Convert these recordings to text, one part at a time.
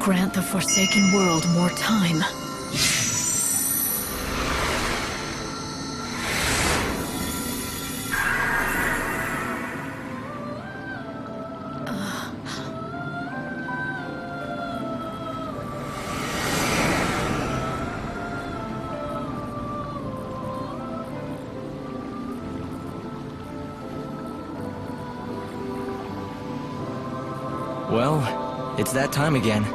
grant the Forsaken World more time. Well, it's that time again.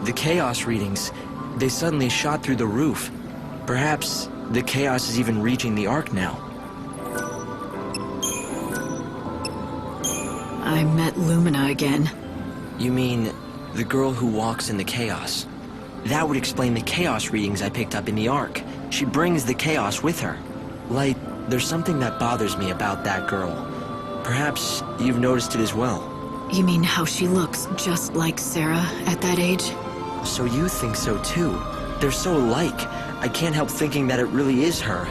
The chaos readings, they suddenly shot through the roof. Perhaps the chaos is even reaching the Ark now. I met Lumina again. You mean the girl who walks in the chaos? That would explain the chaos readings I picked up in the Ark. She brings the chaos with her. Light, there's something that bothers me about that girl. Perhaps you've noticed it as well. You mean how she looks just like Sarah at that age? So you think so too? They're so alike. I can't help thinking that it really is her,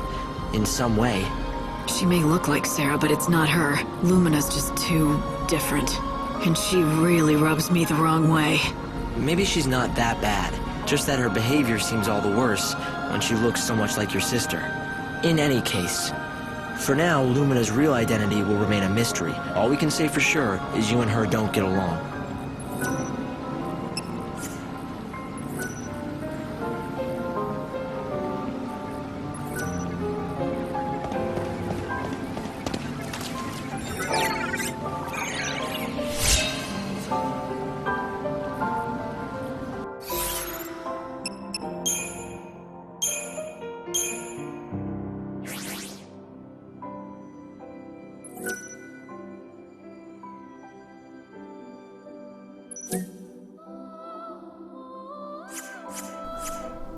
in some way. She may look like Sarah, but it's not her. Lumina's just too different. And she really rubs me the wrong way. Maybe she's not that bad, just that her behavior seems all the worse when she looks so much like your sister. In any case, for now, Lumina's real identity will remain a mystery. All we can say for sure is you and her don't get along.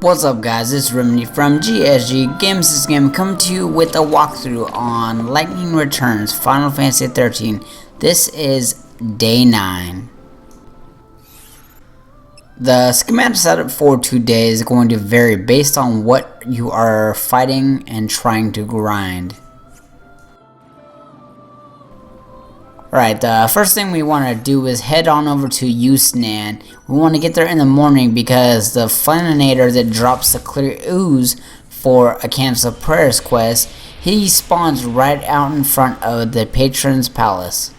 What's up guys, it's Remedy from GSG Games. This game coming to you with a walkthrough on Lightning Returns Final Fantasy XIII. This is day 9. The schematic setup for today is going to vary based on what you are fighting and trying to grind. Alright, the first thing we want to do is head on over to Usnan. We want to get there in the morning because the Flaninator that drops the clear ooze for a Cancel Prayers quest, he spawns right out in front of the Patron's Palace.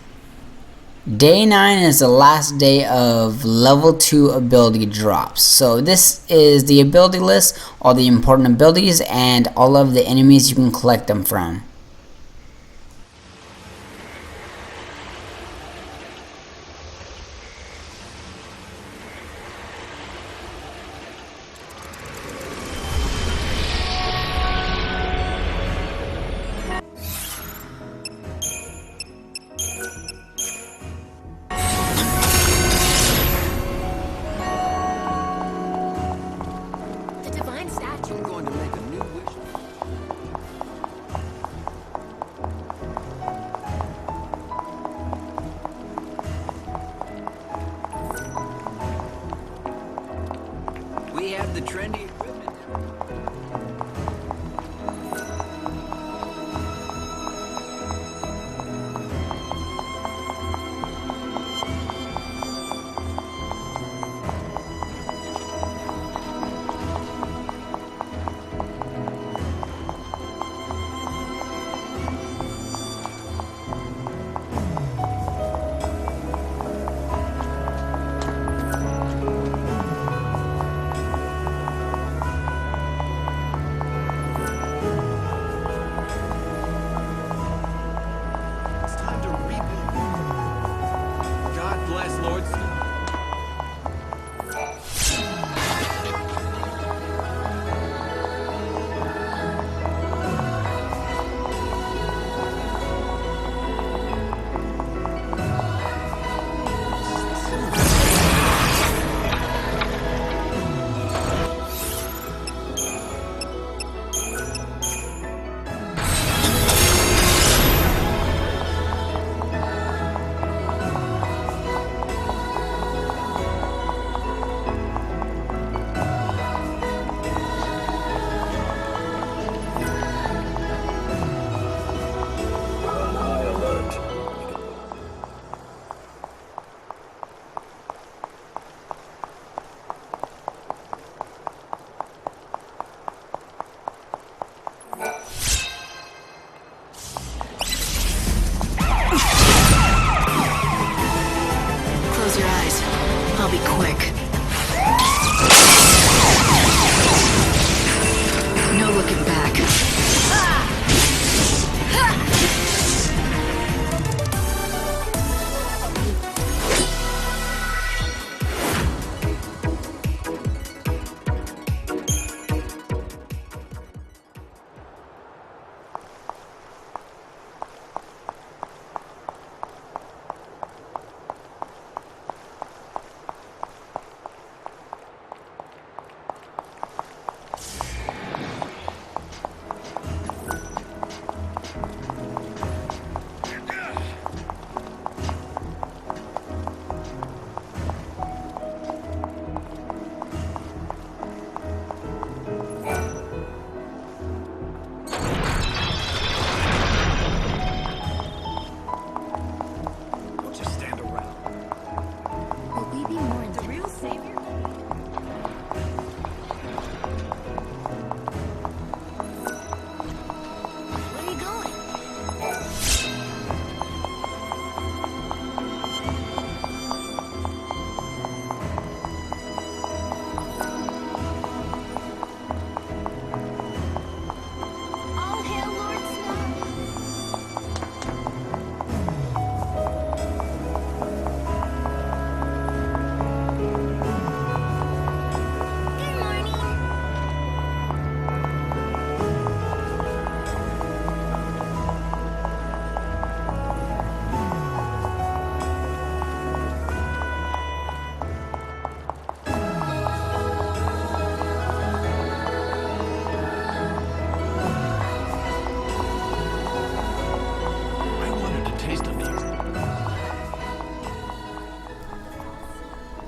Day 9 is the last day of level 2 ability drops. So this is the ability list, all the important abilities, and all of the enemies you can collect them from.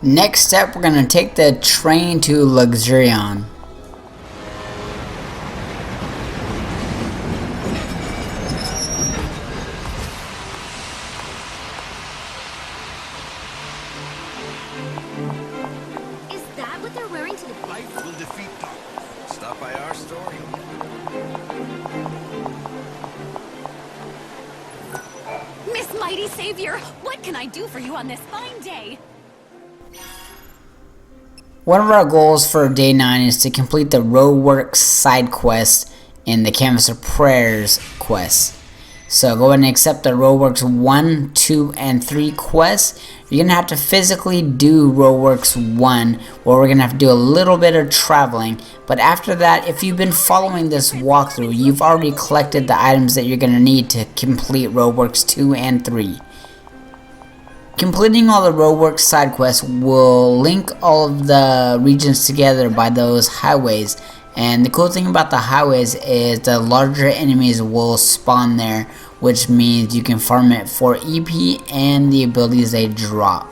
Next step, we're gonna take the train to Luxurion. Is that what they're wearing to the beach? Life will defeat darkness. Stop by our story. Miss Mighty Savior, what can I do for you on this fine day? One of our goals for day 9 is to complete the Roadworks side quest and the Canvas of Prayers quest. So go ahead and accept the Roadworks 1, 2, and 3 quests. You're going to have to physically do Roadworks 1, where we're going to have to do a little bit of traveling. But after that, if you've been following this walkthrough, you've already collected the items that you're going to need to complete Roadworks 2 and 3. Completing all the Roadworks side quests will link all of the regions together by those highways. And the cool thing about the highways is the larger enemies will spawn there, which means you can farm it for EP and the abilities they drop.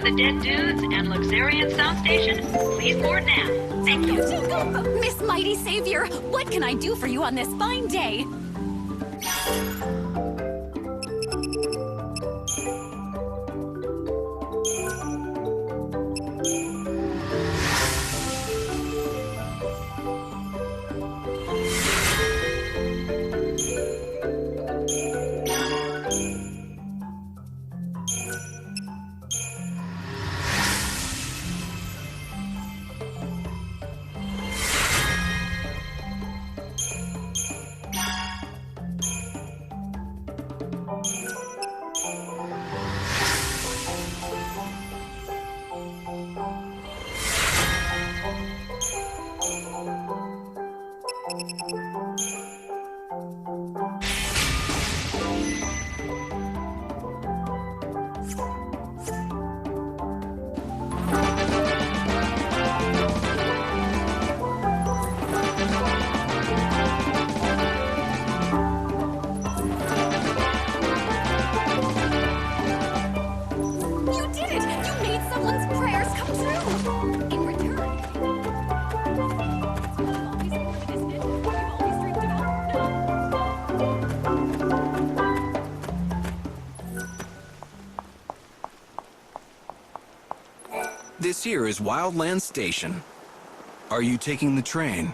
the Dead Dudes and Luxuriant Sound Station, please board now. Thank you. Miss Mighty Savior, what can I do for you on this fine day? This here is Wildland Station. Are you taking the train?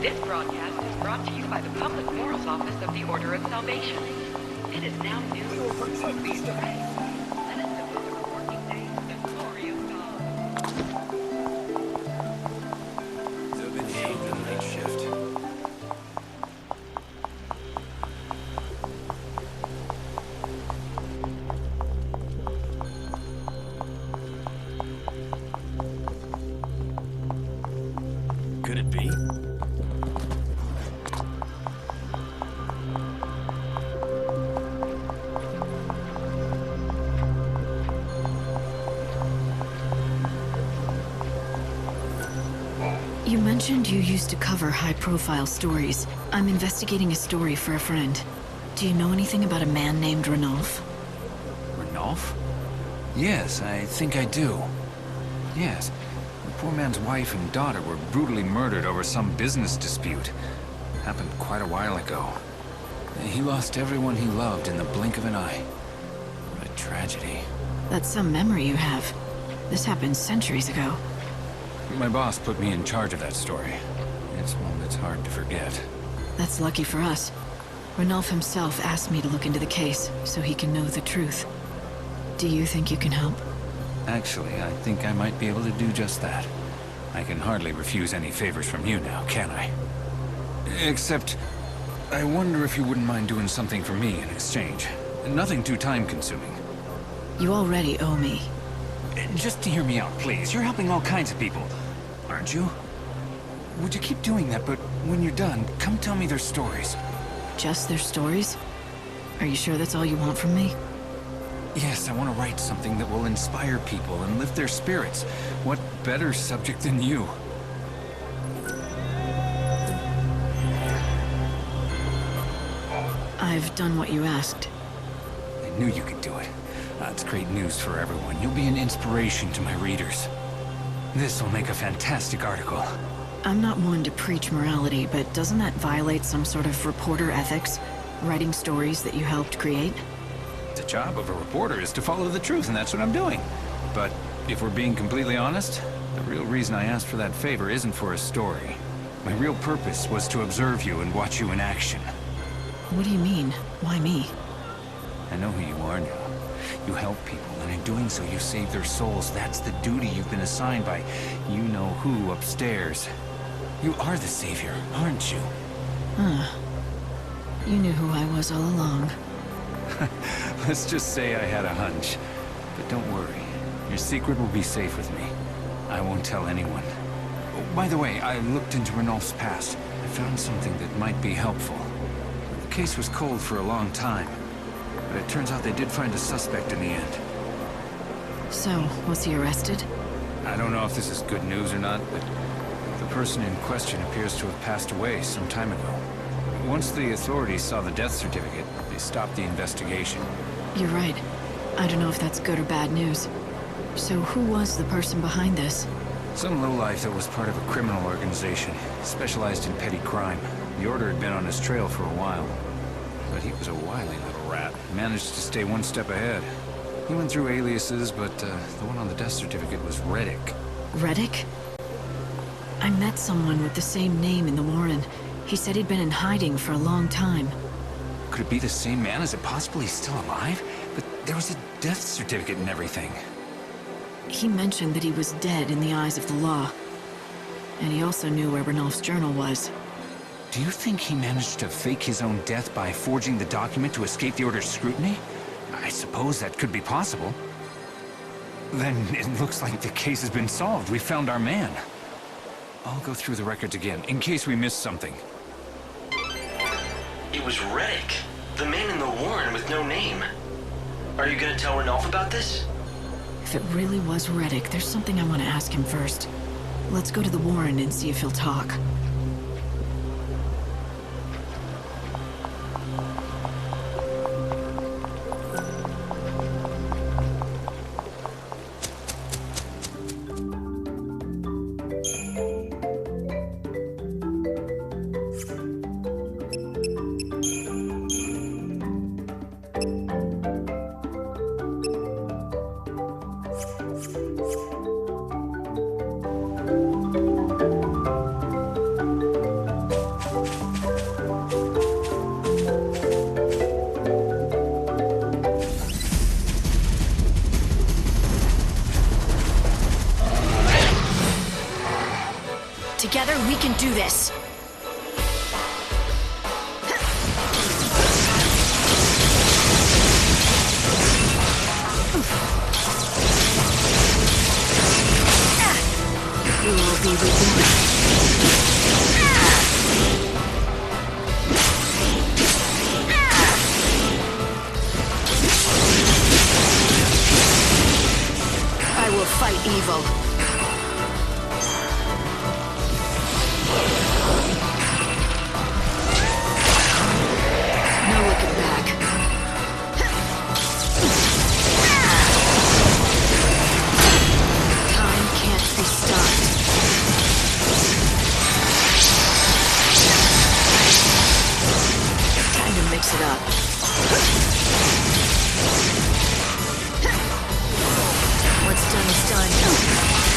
This broadcast is brought to you by the Public Morals Office of the Order of Salvation. It is now noon. Let us devote our working days to the glory of God. So been named the night shift. Could it be? You mentioned you used to cover high-profile stories. I'm investigating a story for a friend. Do you know anything about a man named Rolf? Rolf? Yes, I think I do. Yes. The poor man's wife and daughter were brutally murdered over some business dispute. Happened quite a while ago. He lost everyone he loved in the blink of an eye. What a tragedy. That's some memory you have. This happened centuries ago. My boss put me in charge of that story. It's one that's hard to forget. That's lucky for us. Rolf himself asked me to look into the case, so he can know the truth. Do you think you can help? Actually, I think I might be able to do just that. I can hardly refuse any favors from you now, can I? Except, I wonder if you wouldn't mind doing something for me in exchange. Nothing too time-consuming. You already owe me. Just to hear me out, please. You're helping all kinds of people, aren't you? Would you keep doing that, but when you're done, come tell me their stories. Just their stories? Are you sure that's all you want from me? Yes, I want to write something that will inspire people and lift their spirits. What better subject than you? I've done what you asked. I knew you could do it. That's great news for everyone. You'll be an inspiration to my readers. This will make a fantastic article. I'm not one to preach morality, but doesn't that violate some sort of reporter ethics? Writing stories that you helped create? The job of a reporter is to follow the truth, and that's what I'm doing. But if we're being completely honest, the real reason I asked for that favor isn't for a story. My real purpose was to observe you and watch you in action. What do you mean? Why me? I know who you are now. You help people, and in doing so you save their souls. That's the duty you've been assigned by you-know-who upstairs. You are the savior, aren't you? You knew who I was all along. Let's just say I had a hunch. But don't worry. Your secret will be safe with me. I won't tell anyone. Oh, by the way, I looked into Rolf's past. I found something that might be helpful. The case was cold for a long time, but it turns out they did find a suspect in the end. So, was he arrested? I don't know if this is good news or not, but the person in question appears to have passed away some time ago. Once the authorities saw the death certificate, they stopped the investigation. You're right. I don't know if that's good or bad news. So who was the person behind this? Some lowlife that was part of a criminal organization, specialized in petty crime. The Order had been on his trail for a while. But he was a wily little rat. Managed to stay one step ahead. He went through aliases, but the one on the death certificate was Reddick. Reddick? I met someone with the same name in the Warren. He said he'd been in hiding for a long time. Could it be the same man? Is it possible he's still alive? But there was a death certificate and everything. He mentioned that he was dead in the eyes of the law. And he also knew where Rolf's journal was. Do you think he managed to fake his own death by forging the document to escape the Order's scrutiny? I suppose that could be possible. Then it looks like the case has been solved. We found our man. I'll go through the records again, in case we missed something. It was Reddick, the man in the Warren with no name. Are you gonna tell Rolf about this? If it really was Reddick, there's something I want to ask him first. Let's go to the Warren and see if he'll talk. Together, we can do this. You will be reborn. I will fight evil. No looking back. Time can't be stopped. Time to mix it up. What's done is done.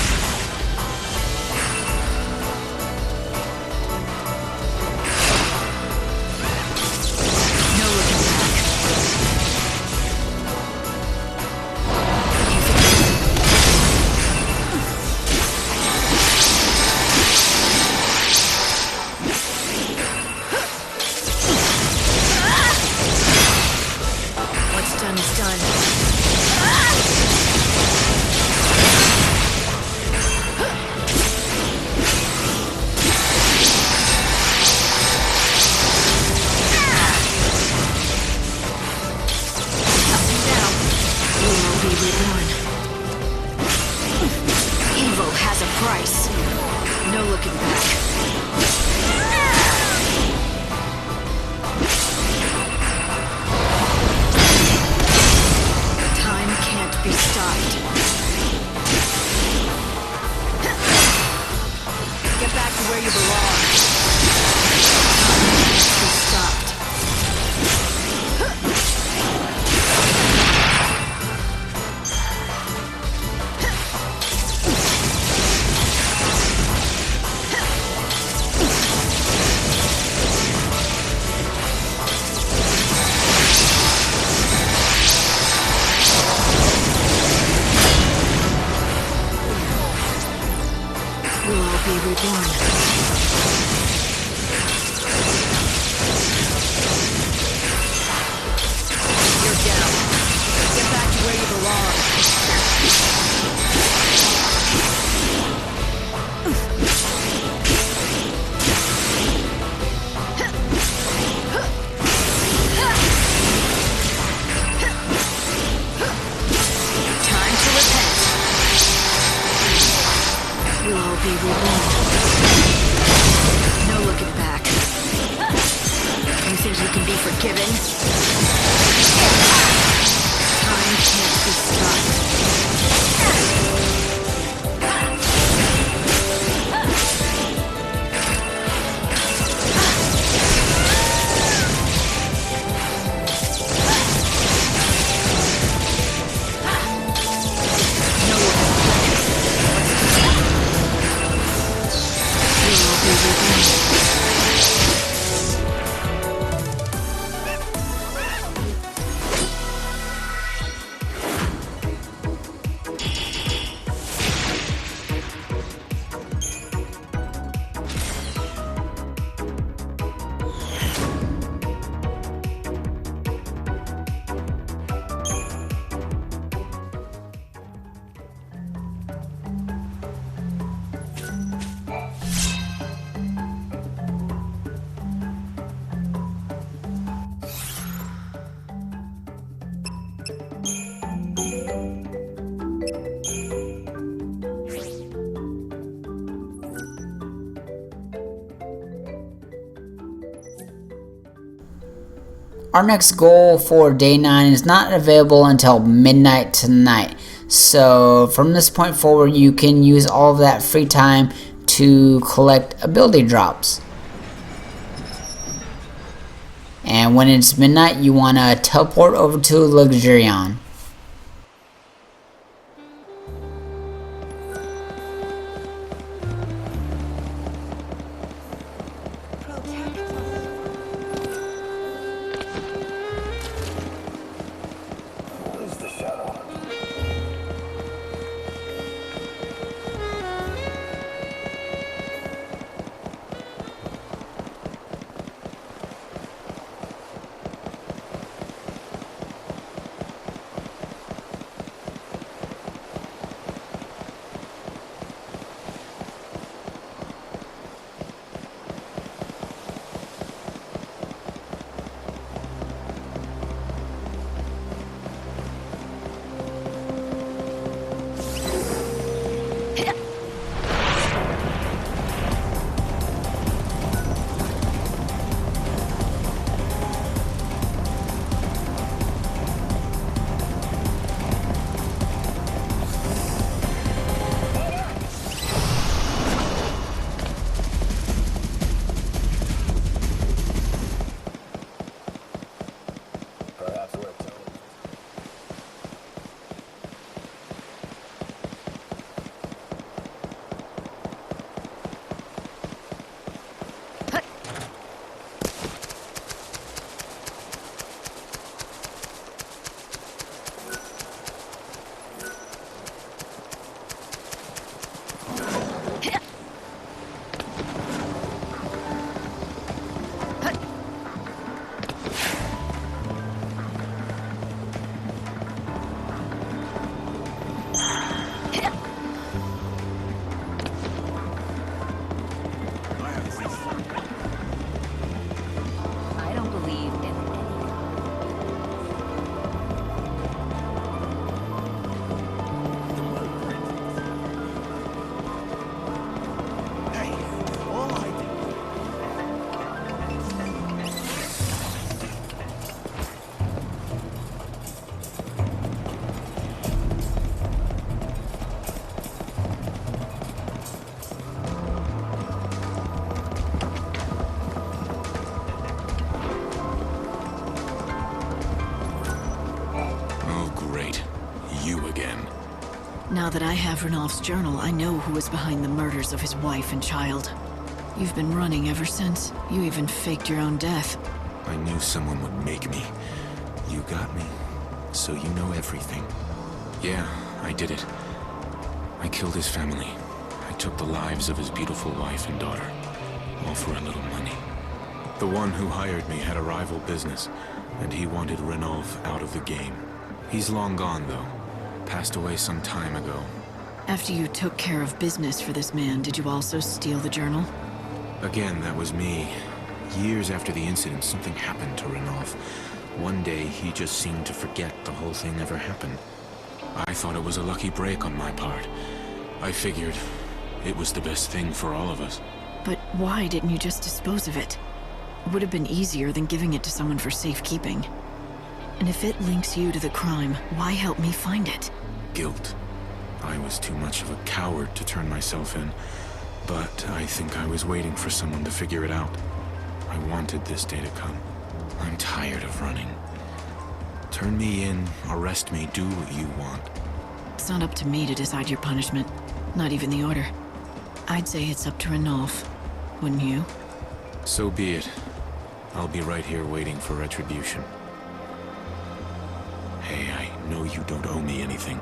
can be forgiven. Time can't be stopped. Our next goal for day 9 is not available until midnight tonight. So from this point forward, you can use all of that free time to collect ability drops. And when it's midnight, you want to teleport over to Luxurion. Now that I have Rolf's journal, I know who was behind the murders of his wife and child. You've been running ever since. You even faked your own death. I knew someone would make me. You got me, so you know everything. Yeah, I did it. I killed his family. I took the lives of his beautiful wife and daughter, all for a little money. The one who hired me had a rival business, and he wanted Rolf out of the game. He's long gone, though. Passed away some time ago. After you took care of business for this man, did you also steal the journal? Again, that was me. Years after the incident, something happened to Rolf. One day, he just seemed to forget the whole thing ever happened. I thought it was a lucky break on my part. I figured it was the best thing for all of us. But why didn't you just dispose of it? would have been easier than giving it to someone for safekeeping. And if it links you to the crime, why help me find it? Guilt. I was too much of a coward to turn myself in, but I think I was waiting for someone to figure it out. I wanted this day to come. I'm tired of running. Turn me in, arrest me, do what you want. It's not up to me to decide your punishment, not even the Order. I'd say it's up to Rolf, wouldn't you? So be it. I'll be right here waiting for retribution. Hey, I know you don't owe me anything,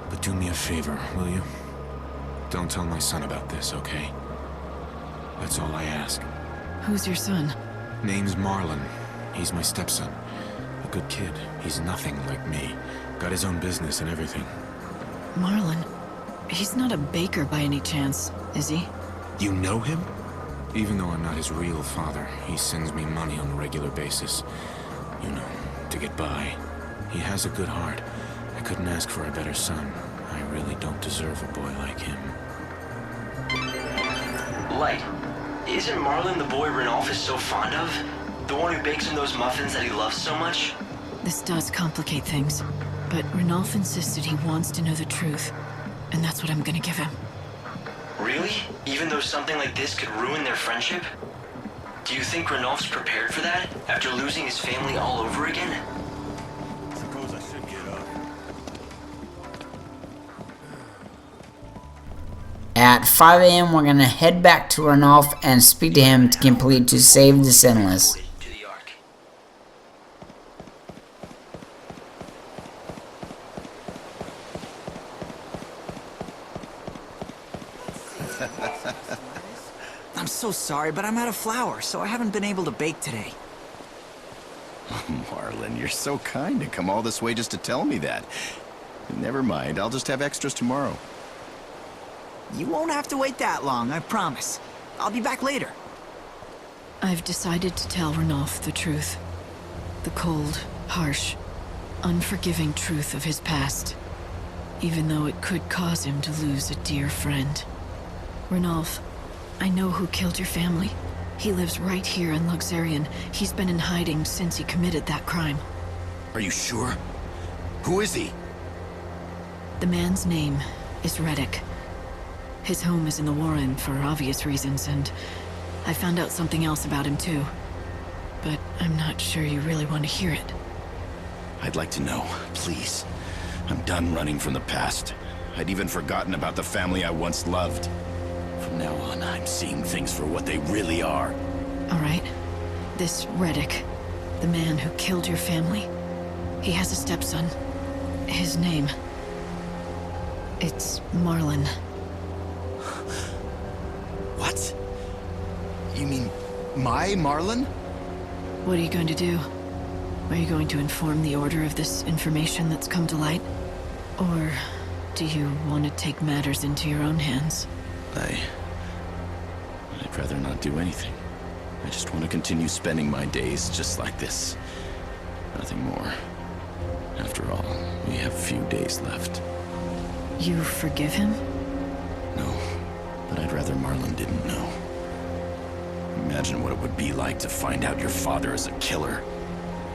but do me a favor, will you? Don't tell my son about this, okay? That's all I ask. Who's your son? Name's Marlon. He's my stepson. A good kid. He's nothing like me. Got his own business and everything. Marlon? He's not a baker by any chance, is he? You know him? Even though I'm not his real father, he sends me money on a regular basis. You know, to get by. He has a good heart. I couldn't ask for a better son. I really don't deserve a boy like him. Light, isn't Marlon the boy Rolf is so fond of? The one who bakes him those muffins that he loves so much? This does complicate things, but Rolf insisted he wants to know the truth, and that's what I'm gonna give him. Really? Even though something like this could ruin their friendship? Do you think Rolf's prepared for that, after losing his family all over again? Suppose I should get up. At 5 a.m., we're gonna head back to Rolf and speak to him to complete to save the Sinless. To the Ark. I'm so sorry, but I'm out of flour, so I haven't been able to bake today. Marlon, you're so kind to come all this way just to tell me that. Never mind, I'll just have extras tomorrow. You won't have to wait that long, I promise. I'll be back later. I've decided to tell Rolf the truth. The cold, harsh, unforgiving truth of his past. Even though it could cause him to lose a dear friend. Rolf, I know who killed your family. He lives right here in Luxarian. He's been in hiding since he committed that crime. Are you sure? Who is he? The man's name is Reddick. His home is in the Warren for obvious reasons, and I found out something else about him too. But I'm not sure you really want to hear it. I'd like to know, please. I'm done running from the past. I'd even forgotten about the family I once loved. From now on, I'm seeing things for what they really are. All right. This Reddick, the man who killed your family, he has a stepson. His name... it's Marlon. What? You mean my Marlon? What are you going to do? Are you going to inform the Order of this information that's come to light? Or do you want to take matters into your own hands? I'd rather not do anything. I just want to continue spending my days just like this. Nothing more. After all, we have a few days left. You forgive him? No, but I'd rather Marlon didn't know. Imagine what it would be like to find out your father is a killer.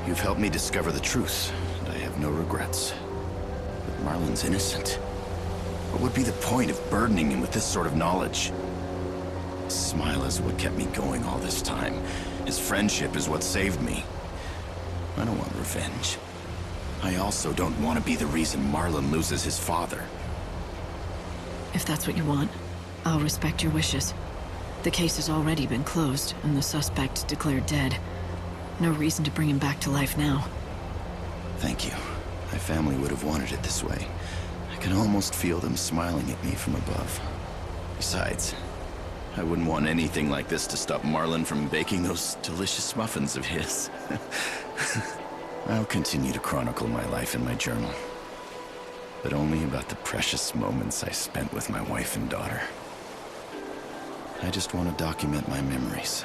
You've helped me discover the truth, and I have no regrets. But Marlon's innocent. What would be the point of burdening him with this sort of knowledge? His smile is what kept me going all this time. His friendship is what saved me. I don't want revenge. I also don't want to be the reason Marlon loses his father. If that's what you want, I'll respect your wishes. The case has already been closed, and the suspect declared dead. No reason to bring him back to life now. Thank you. My family would have wanted it this way. I can almost feel them smiling at me from above. Besides, I wouldn't want anything like this to stop Marlon from baking those delicious muffins of his. I'll continue to chronicle my life in my journal. But only about the precious moments I spent with my wife and daughter. I just want to document my memories.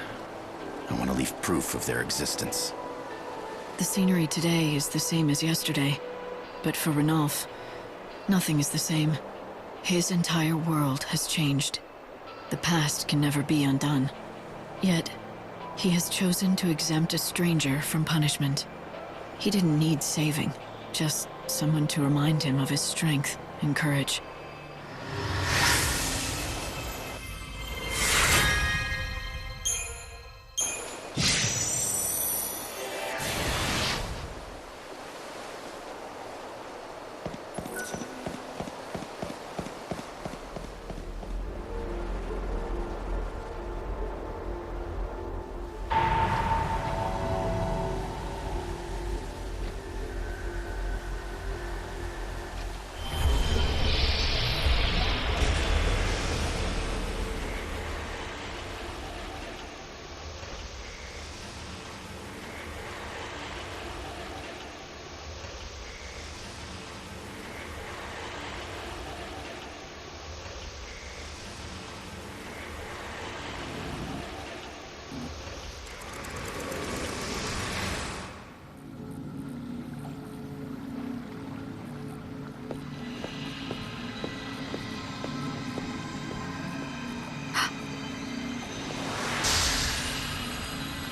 I want to leave proof of their existence. The scenery today is the same as yesterday, but for Rolf, nothing is the same. His entire world has changed. The past can never be undone. Yet, He has chosen to exempt a stranger from punishment. He didn't need saving, just someone to remind him of his strength and courage.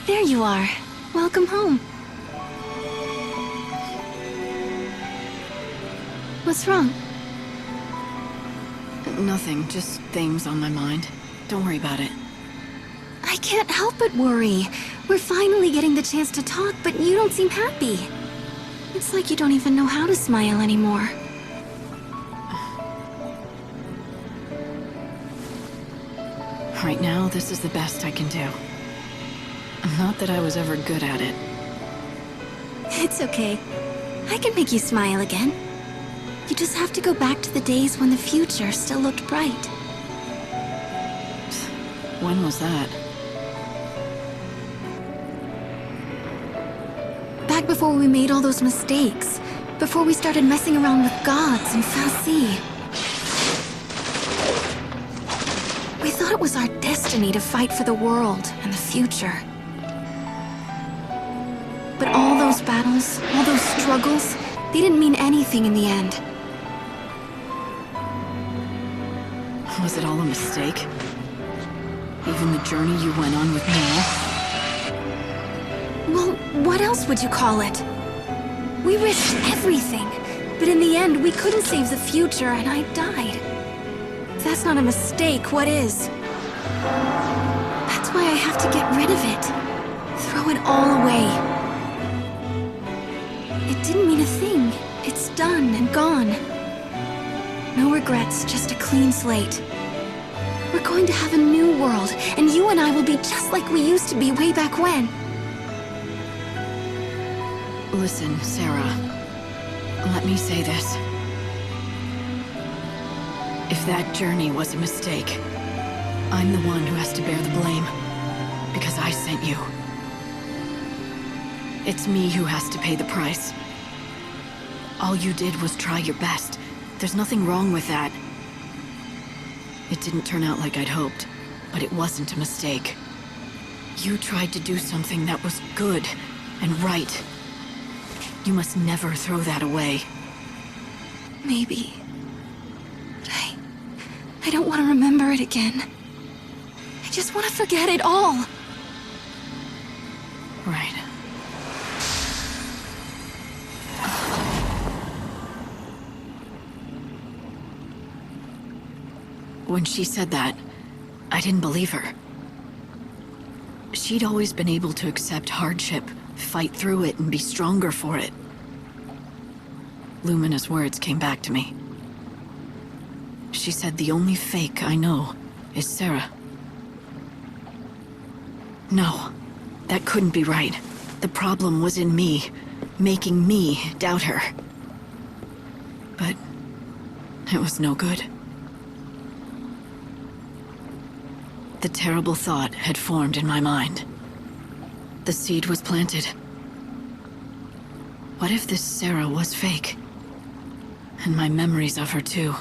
There you are. Welcome home. What's wrong? Nothing, just things on my mind. Don't worry about it. I can't help but worry. We're finally getting the chance to talk, but you don't seem happy. It's like you don't even know how to smile anymore. Right now, this is the best I can do. Not that I was ever good at it. It's okay. I can make you smile again. You just have to go back to the days when the future still looked bright. When was that? Back before we made all those mistakes. Before we started messing around with gods and Fal'Cie. We thought it was our destiny to fight for the world and the future. But all those battles, all those struggles, they didn't mean anything in the end. Was it all a mistake? Even the journey you went on with Noel? Well, what else would you call it? We risked everything, but in the end, we couldn't save the future and I died. If that's not a mistake, what is? That's why I have to get rid of it. Throw it all away. It didn't mean a thing. It's done and gone. No regrets, just a clean slate. We're going to have a new world, and you and I will be just like we used to be way back when. Listen, Sarah. Let me say this. If that journey was a mistake, I'm the one who has to bear the blame. Because I sent you. It's me who has to pay the price. All you did was try your best. There's nothing wrong with that. It didn't turn out like I'd hoped, but it wasn't a mistake. You tried to do something that was good and right. You must never throw that away. Maybe. But I don't want to remember it again. I just want to forget it all. Right. When she said that, I didn't believe her. She'd always been able to accept hardship, fight through it, and be stronger for it. Lumina's words came back to me. She said the only fake I know is Sarah. No, that couldn't be right. The problem was in me, making me doubt her. But it was no good. The terrible thought had formed in my mind. The seed was planted. What if this Sarah was fake? And my memories of her too.